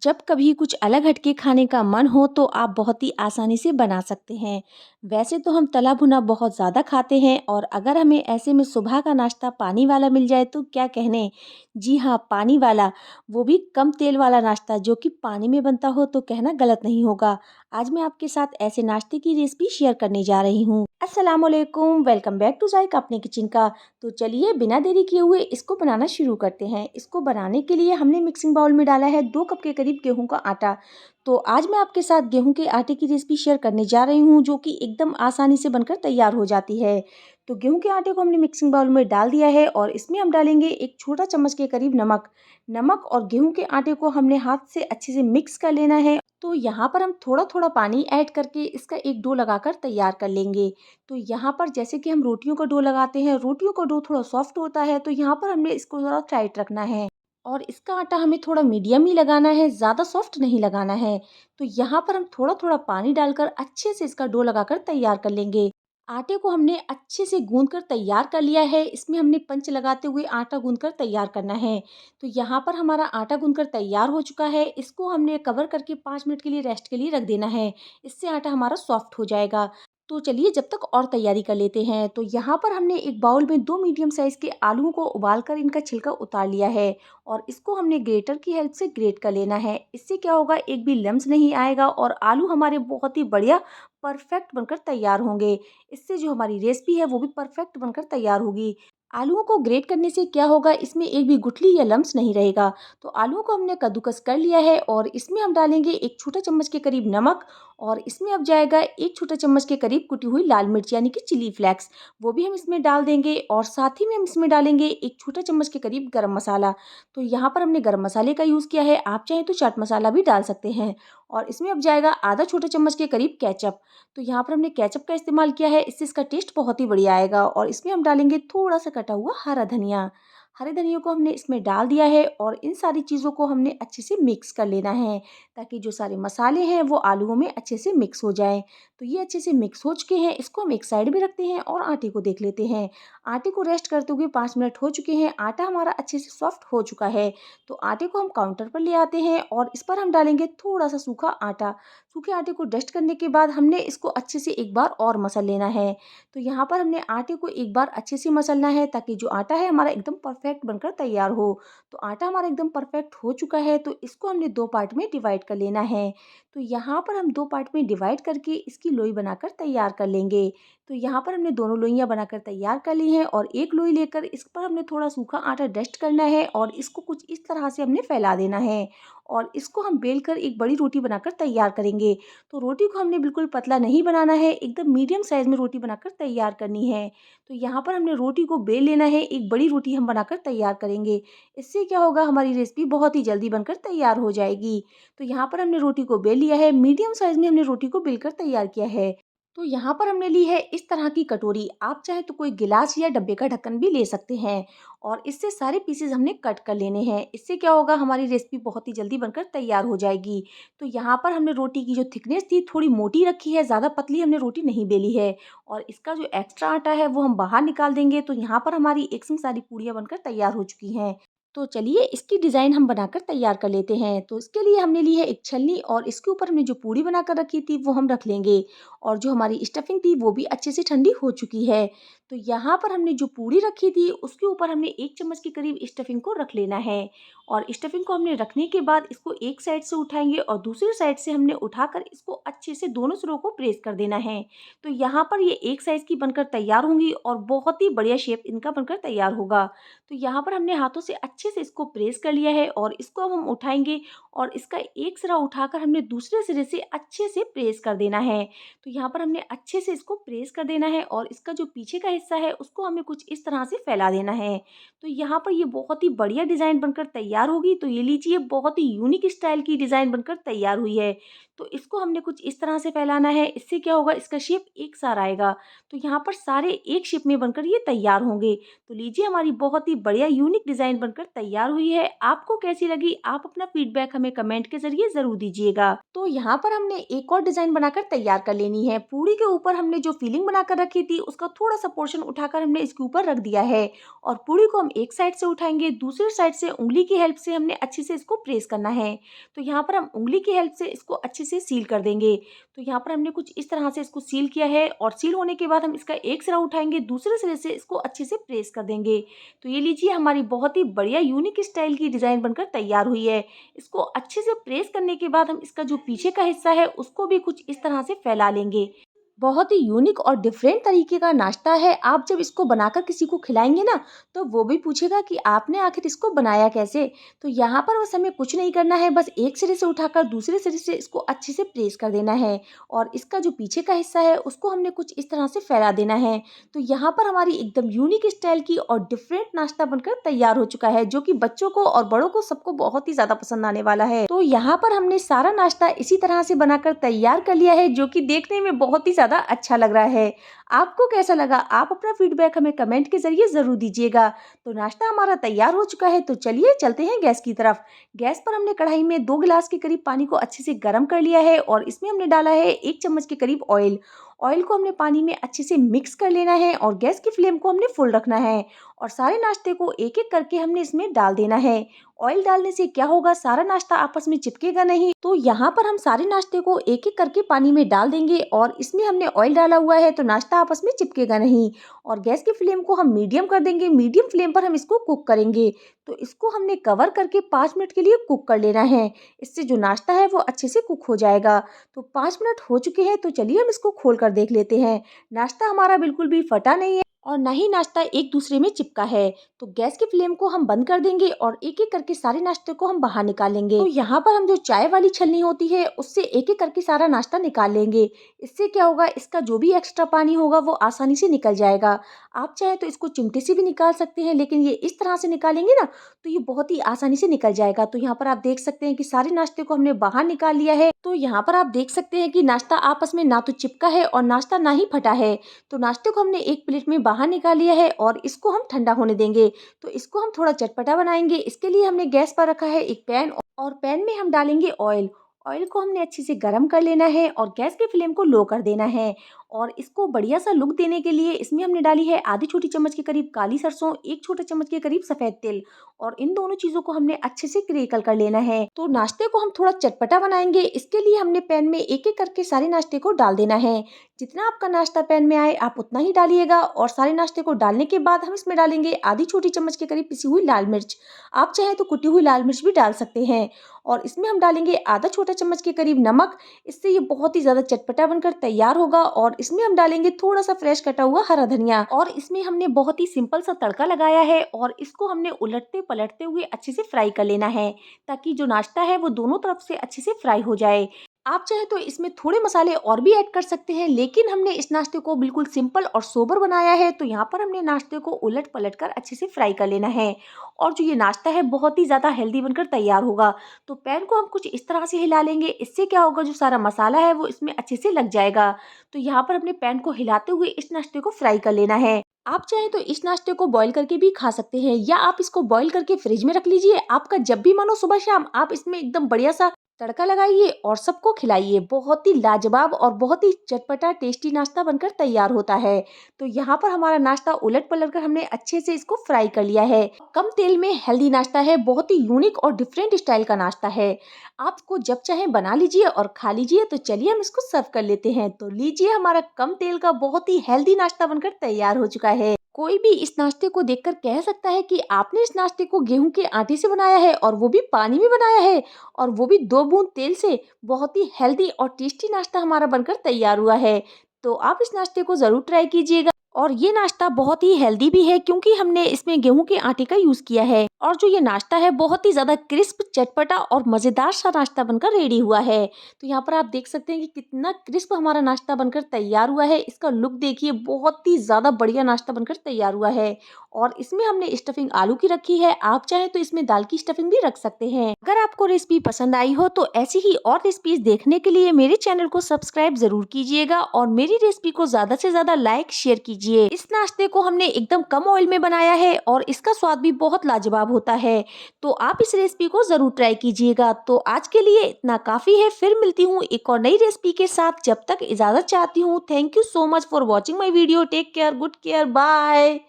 जब कभी कुछ अलग हटके खाने का मन हो तो आप बहुत ही आसानी से बना सकते हैं। वैसे तो हम तला भुना बहुत ज़्यादा खाते हैं और अगर हमें ऐसे में सुबह का नाश्ता पानी वाला मिल जाए तो क्या कहने। जी हाँ, पानी वाला, वो भी कम तेल वाला नाश्ता जो कि पानी में बनता हो तो कहना गलत नहीं होगा। आज मैं आपके साथ ऐसे नाश्ते की रेसिपी शेयर करने जा रही हूँ। अस्सलाम वालेकुम, वेलकम बैक टू जायका अपने किचन का। तो चलिए बिना देरी किए हुए इसको बनाना शुरू करते हैं। इसको बनाने के लिए हमने मिक्सिंग बाउल में डाला है 2 कप के करीब गेहूं का आटा। तो आज मैं आपके साथ गेहूं के आटे की रेसिपी शेयर करने जा रही हूं जो कि एकदम आसानी से बनकर तैयार हो जाती है। तो गेहूं के आटे को हमने मिक्सिंग बाउल में डाल दिया है और इसमें हम डालेंगे एक छोटा चम्मच के करीब नमक। नमक और गेहूं के आटे को हमने हाथ से अच्छे से मिक्स कर लेना है। तो यहाँ पर हम थोड़ा थोड़ा पानी ऐड करके इसका एक डो लगाकर तैयार कर लेंगे। तो यहाँ पर जैसे कि हम रोटियों का डो लगाते हैं, रोटियों का डो थोड़ा सॉफ्ट होता है तो यहाँ पर हमने इसको थोड़ा टाइट रखना है और इसका आटा हमें थोड़ा मीडियम ही लगाना है, ज़्यादा सॉफ्ट नहीं लगाना है। तो यहाँ पर हम थोड़ा थोड़ा पानी डालकर अच्छे से इसका डो लगाकर तैयार कर लेंगे। आटे को हमने अच्छे से गूंद कर तैयार कर लिया है। इसमें हमने पंच लगाते हुए आटा गूंद कर तैयार करना है। तो यहाँ पर हमारा आटा गूंद कर तैयार हो चुका है। इसको हमने कवर करके 5 मिनट के लिए रेस्ट के लिए रख देना है। इससे आटा हमारा सॉफ्ट हो जाएगा। तो चलिए जब तक और तैयारी कर लेते हैं। तो यहाँ पर हमने एक बाउल में 2 मीडियम साइज़ के आलूओं को उबाल कर इनका छिलका उतार लिया है और इसको हमने ग्रेटर की हेल्प से ग्रेट कर लेना है। इससे क्या होगा, एक भी लम्स नहीं आएगा और आलू हमारे बहुत ही बढ़िया परफेक्ट बनकर तैयार होंगे। इससे जो हमारी रेसिपी है वो भी परफेक्ट बनकर तैयार होगी। आलूओं को ग्रेट करने से क्या होगा, इसमें एक भी गुठली या लम्स नहीं रहेगा। तो आलूओं को हमने कद्दूकस कर लिया है और इसमें हम डालेंगे एक छोटा चम्मच के करीब नमक और इसमें अब जाएगा एक छोटा चम्मच के करीब कुटी हुई लाल मिर्च यानी कि चिली फ्लेक्स, वो भी हम इसमें डाल देंगे और साथ ही में हम इसमें डालेंगे एक छोटा चम्मच के करीब गरम मसाला। तो यहाँ पर हमने गरम मसाले का यूज़ किया है, आप चाहें तो चाट मसाला भी डाल सकते हैं। और इसमें अब जाएगा आधा छोटा चम्मच के करीब केचप। तो यहाँ पर हमने केचप का इस्तेमाल किया है, इससे इसका टेस्ट बहुत ही बढ़िया आएगा और इसमें हम डालेंगे थोड़ा सा कटा हुआ हरा धनिया। हरे धनिया को हमने इसमें डाल दिया है और इन सारी चीज़ों को हमने अच्छे से मिक्स कर लेना है ताकि जो सारे मसाले हैं वो आलूओं में अच्छे से मिक्स हो जाएं। तो ये अच्छे से मिक्स हो चुके हैं, इसको हम एक साइड में रखते हैं और आटे को देख लेते हैं। आटे को रेस्ट करते हुए 5 मिनट हो चुके हैं, आटा हमारा अच्छे से सॉफ्ट हो चुका है। तो आटे को हम काउंटर पर ले आते हैं और इस पर हम डालेंगे थोड़ा सा सूखा आटा। सूखे आटे को डस्ट करने के बाद हमने इसको अच्छे से एक बार और मसल लेना है। तो यहाँ पर हमने आटे को एक बार अच्छे से मसलना है ताकि जो आटा है हमारा एकदम परफेक्ट बनकर तैयार हो। तो आटा हमारा एकदम परफेक्ट हो चुका है तो इसको हमने 2 पार्ट में डिवाइड कर लेना है। तो यहाँ पर हम 2 पार्ट में डिवाइड करके इसकी लोई बनाकर तैयार कर लेंगे। तो यहाँ पर हमने दोनों लोइयाँ बनाकर तैयार कर ली हैं और एक लोई लेकर इस पर हमने थोड़ा सूखा आटा डस्ट करना है और इसको कुछ इस तरह से हमने फैला देना है और इसको हम बेलकर एक बड़ी रोटी बनाकर तैयार करेंगे। तो रोटी को हमने बिल्कुल पतला नहीं बनाना है, एकदम मीडियम साइज़ में रोटी बनाकर तैयार करनी है। तो यहाँ पर हमने रोटी को बेल लेना है, एक बड़ी रोटी हम बनाकर तैयार करेंगे। इससे क्या होगा, हमारी रेसिपी बहुत ही जल्दी बनकर तैयार हो जाएगी। तो यहाँ पर हमने रोटी को बेल लिया है, मीडियम साइज़ में हमने रोटी को बेलकर तैयार किया है। तो यहाँ पर हमने ली है इस तरह की कटोरी, आप चाहे तो कोई गिलास या डब्बे का ढक्कन भी ले सकते हैं और इससे सारे पीसेज हमने कट कर लेने हैं। इससे क्या होगा, हमारी रेसिपी बहुत ही जल्दी बनकर तैयार हो जाएगी। तो यहाँ पर हमने रोटी की जो थिकनेस थी थोड़ी मोटी रखी है, ज़्यादा पतली हमने रोटी नहीं बेली है और इसका जो एक्स्ट्रा आटा है वो हम बाहर निकाल देंगे। तो यहाँ पर हमारी एक संग सारी पूड़ियाँ बनकर तैयार हो चुकी हैं। तो चलिए इसकी डिज़ाइन हम बनाकर तैयार कर लेते हैं। तो इसके लिए हमने ली है एक छलनी और इसके ऊपर हमने जो पूड़ी बनाकर रखी थी वो हम रख लेंगे और जो हमारी स्टफिंग थी वो भी अच्छे से ठंडी हो चुकी है। तो यहाँ पर हमने जो पूड़ी रखी थी उसके ऊपर हमने 1 चम्मच के करीब स्टफिंग को रख लेना है और स्टफिंग को हमने रखने के बाद इसको एक साइड से उठाएंगे और दूसरी साइड से हमने उठाकर इसको अच्छे से दोनों सिरों को प्रेस कर देना है। तो यहाँ पर ये एक साइज़ की बनकर तैयार होंगी और बहुत ही बढ़िया शेप इनका बनकर तैयार होगा। तो यहाँ पर हमने हाथों से अच्छे से इसको प्रेस कर लिया है और इसको अब हम उठाएंगे और इसका एक सिरा उठाकर हमने दूसरे सिरे से अच्छे से प्रेस कर देना है। तो यहाँ पर हमने अच्छे से इसको प्रेस कर देना है और इसका जो पीछे का हिस्सा है उसको हमें कुछ इस तरह से फैला देना है। तो यहाँ पर ये बहुत ही बढ़िया डिज़ाइन बनकर तैयार होगी। तो ये लीजिए, बहुत ही यूनिक स्टाइल की डिज़ाइन बनकर तैयार हुई है। तो इसको हमने कुछ इस तरह से फैलाना है, इससे क्या होगा, इसका शेप एक सा आएगा। तो यहाँ पर सारे एक शेप में बनकर ये तैयार होंगे। तो लीजिए, हमारी बहुत ही बढ़िया यूनिक डिज़ाइन बनकर तैयार हुई है। आपको कैसी लगी, आप अपना फीडबैक हमें कमेंट के ज़रिए ज़रूर दीजिएगा। तो यहाँ पर हमने एक और डिज़ाइन बनाकर तैयार कर लेनी लेनी है। पूड़ी के ऊपर हमने जो फिलिंग बनाकर रखी थी उसका थोड़ा सा पोर्शन उठाकर हमने इसके ऊपर रख दिया है और पूड़ी को हम एक साइड से उठाएंगे, दूसरी साइड से उंगली की हेल्प से हमने अच्छे से इसको प्रेस करना है। तो यहाँ पर हम उंगली की हेल्प से इसको अच्छे से सील कर देंगे। तो यहाँ पर हमने कुछ इस तरह से इसको सील किया है और सील होने के बाद हम इसका एक सिरा उठाएंगे, दूसरे सिरे से इसको अच्छे से प्रेस कर देंगे। तो ये लीजिए हमारी बहुत ही बढ़िया यूनिक स्टाइल की डिज़ाइन बनकर तैयार हुई है। इसको अच्छे से प्रेस करने के बाद हम इसका जो पीछे का हिस्सा है उसको भी कुछ इस तरह से फैला लेंगे। बहुत ही यूनिक और डिफरेंट तरीके का नाश्ता है। आप जब इसको बनाकर किसी को खिलाएंगे ना तो वो भी पूछेगा कि आपने आखिर इसको बनाया कैसे। तो यहाँ पर बस हमें कुछ नहीं करना है, बस एक सिरे से उठाकर दूसरे सिरे से इसको अच्छे से प्रेस कर देना है और इसका जो पीछे का हिस्सा है उसको हमने कुछ इस तरह से फैला देना है। तो यहाँ पर हमारी एकदम यूनिक स्टाइल की और डिफरेंट नाश्ता बनकर तैयार हो चुका है, जो कि बच्चों को और बड़ों को सबको बहुत ही ज्यादा पसंद आने वाला है। तो यहाँ पर हमने सारा नाश्ता इसी तरह से बनाकर तैयार कर लिया है, जो कि देखने में बहुत ही ज्यादा अच्छा लग रहा है। आपको कैसा लगा? आप अपना फीडबैक हमें कमेंट के जरिए जरूर दीजिएगा। तो नाश्ता हमारा तैयार हो चुका है, तो चलिए चलते हैं गैस की तरफ। गैस पर हमने कढ़ाई में 2 गिलास के करीब पानी को अच्छे से गर्म कर लिया है और इसमें हमने डाला है 1 चम्मच के करीब ऑयल। ऑयल को हमने पानी में अच्छे से मिक्स कर लेना है और गैस की फ्लेम को हमने फुल रखना है और सारे नाश्ते को एक एक करके हमने इसमें डाल देना है। ऑयल डालने से क्या होगा, सारा नाश्ता आपस में चिपकेगा नहीं। तो यहाँ पर हम सारे नाश्ते को एक एक करके पानी में डाल देंगे और इसमें हमने ऑयल डाला हुआ है तो नाश्ता आपस में चिपकेगा नहीं। और गैस की फ्लेम को हम मीडियम कर देंगे, मीडियम फ्लेम पर हम इसको कुक करेंगे। तो इसको हमने कवर करके 5 मिनट के लिए कुक कर लेना है। इससे जो नाश्ता है वो अच्छे से कुक हो जाएगा। तो 5 मिनट हो चुके हैं, तो चलिए हम इसको खोल कर देख लेते हैं। नाश्ता हमारा बिल्कुल भी फटा नहीं है और ना ही नाश्ता एक दूसरे में चिपका है। तो गैस की फ्लेम को हम बंद कर देंगे और एक एक करके सारे नाश्ते को हम बाहर निकालेंगे। तो यहाँ पर हम जो चाय वाली छलनी होती है उससे एक एक करके सारा नाश्ता निकाल लेंगे। इससे क्या होगा, इसका जो भी एक्स्ट्रा पानी होगा वो आसानी से निकल जाएगा। आप चाहे तो इसको चिमटे से भी निकाल सकते हैं, लेकिन ये इस तरह से निकालेंगे ना तो ये बहुत ही आसानी से निकल जाएगा। तो यहाँ पर आप देख सकते हैं कि सारे नाश्ते को हमने बाहर निकाल लिया है। तो यहाँ पर आप देख सकते हैं कि नाश्ता आपस में ना तो चिपका है और नाश्ता ना ही फटा है। तो नाश्ते को हमने एक प्लेट में बाहर निकाल लिया है और इसको हम ठंडा होने देंगे। तो इसको हम थोड़ा चटपटा बनाएंगे। इसके लिए हमने गैस पर रखा है एक पैन और पैन में हम डालेंगे ऑयल। ऑयल को हमने अच्छे से गर्म कर लेना है और गैस की फ्लेम को लो कर देना है। और इसको बढ़िया सा लुक देने के लिए इसमें हमने डाली है आधी छोटी चम्मच के करीब काली सरसों, 1 छोटा चम्मच के करीब सफेद तिल और इन दोनों चीजों को हमने अच्छे से क्रेकल कर लेना है। तो नाश्ते को हम थोड़ा चटपटा बनाएंगे। इसके लिए हमने पैन में एक एक करके सारे नाश्ते को डाल देना है। जितना आपका नाश्ता पैन में आए आप उतना ही डालिएगा और सारे नाश्ते को डालने के बाद हम इसमें डालेंगे आधी छोटी चम्मच के करीब पिसी हुई लाल मिर्च। आप चाहे तो कुटी हुई लाल मिर्च भी डाल सकते हैं और इसमें हम डालेंगे आधा छोटा चम्मच के करीब नमक। इससे ये बहुत ही ज्यादा चटपटा बनकर तैयार होगा। और इसमें हम डालेंगे थोड़ा सा फ्रेश कटा हुआ हरा धनिया और इसमें हमने बहुत ही सिंपल सा तड़का लगाया है और इसको हमने उलटते पलटते हुए अच्छे से फ्राई कर लेना है, ताकि जो नाश्ता है वो दोनों तरफ से अच्छे से फ्राई हो जाए। आप चाहे तो इसमें थोड़े मसाले और भी ऐड कर सकते हैं, लेकिन हमने इस नाश्ते को बिल्कुल सिंपल और सोबर बनाया है। तो यहाँ पर हमने नाश्ते को उलट पलट कर अच्छे से फ्राई कर लेना है और जो ये नाश्ता है बहुत ही ज़्यादा हेल्दी बनकर तैयार होगा। तो पैन को हम कुछ इस तरह से हिला लेंगे। इससे क्या होगा, जो सारा मसाला है वो इसमें अच्छे से लग जाएगा। तो यहाँ पर अपने पैन को हिलाते हुए इस नाश्ते को फ्राई कर लेना है। आप चाहे तो इस नाश्ते को बॉईल करके भी खा सकते हैं या आप इसको बॉईल करके फ्रिज में रख लीजिए। आपका जब भी मन हो सुबह शाम आप इसमें एकदम बढ़िया सा तड़का लगाइए और सबको खिलाइए। बहुत ही लाजवाब और बहुत ही चटपटा टेस्टी नाश्ता बनकर तैयार होता है। तो यहाँ पर हमारा नाश्ता उलट पलट कर हमने अच्छे से इसको फ्राई कर लिया है। कम तेल में हेल्दी नाश्ता है, बहुत ही यूनिक और डिफरेंट स्टाइल का नाश्ता है। आपको जब चाहे बना लीजिए और खा लीजिए। तो चलिए हम इसको सर्व कर लेते हैं। तो लीजिए, हमारा कम तेल का बहुत ही हेल्दी नाश्ता बनकर तैयार हो चुका है। कोई भी इस नाश्ते को देखकर कह सकता है कि आपने इस नाश्ते को गेहूं के आटे से बनाया है और वो भी पानी में बनाया है और वो भी 2 बूंद तेल से। बहुत ही हेल्दी और टेस्टी नाश्ता हमारा बनकर तैयार हुआ है। तो आप इस नाश्ते को जरूर ट्राई कीजिएगा। और ये नाश्ता बहुत ही हेल्दी भी है, क्योंकि हमने इसमें गेहूं के आटे का यूज किया है। और जो ये नाश्ता है बहुत ही ज्यादा क्रिस्प, चटपटा और मजेदार सा नाश्ता बनकर रेडी हुआ है। तो यहाँ पर आप देख सकते हैं कि कितना क्रिस्प हमारा नाश्ता बनकर तैयार हुआ है। इसका लुक देखिए, बहुत ही ज्यादा बढ़िया नाश्ता बनकर तैयार हुआ है। और इसमें हमने स्टफिंग आलू की रखी है। आप चाहे तो इसमें दाल की स्टफिंग भी रख सकते हैं। अगर आपको रेसिपी पसंद आई हो तो ऐसी ही और रेसिपीज देखने के लिए मेरे चैनल को सब्सक्राइब जरूर कीजिएगा और मेरी रेसिपी को ज्यादा से ज्यादा लाइक शेयर कीजिए। इस नाश्ते को हमने एकदम कम ऑयल में बनाया है और इसका स्वाद भी बहुत लाजवाब लाभ होता है। तो आप इस रेसिपी को ज़रूर ट्राई कीजिएगा। तो आज के लिए इतना काफ़ी है, फिर मिलती हूँ एक और नई रेसिपी के साथ। जब तक इजाज़त चाहती हूँ। Thank you so much for watching my video. Take care, good care, bye.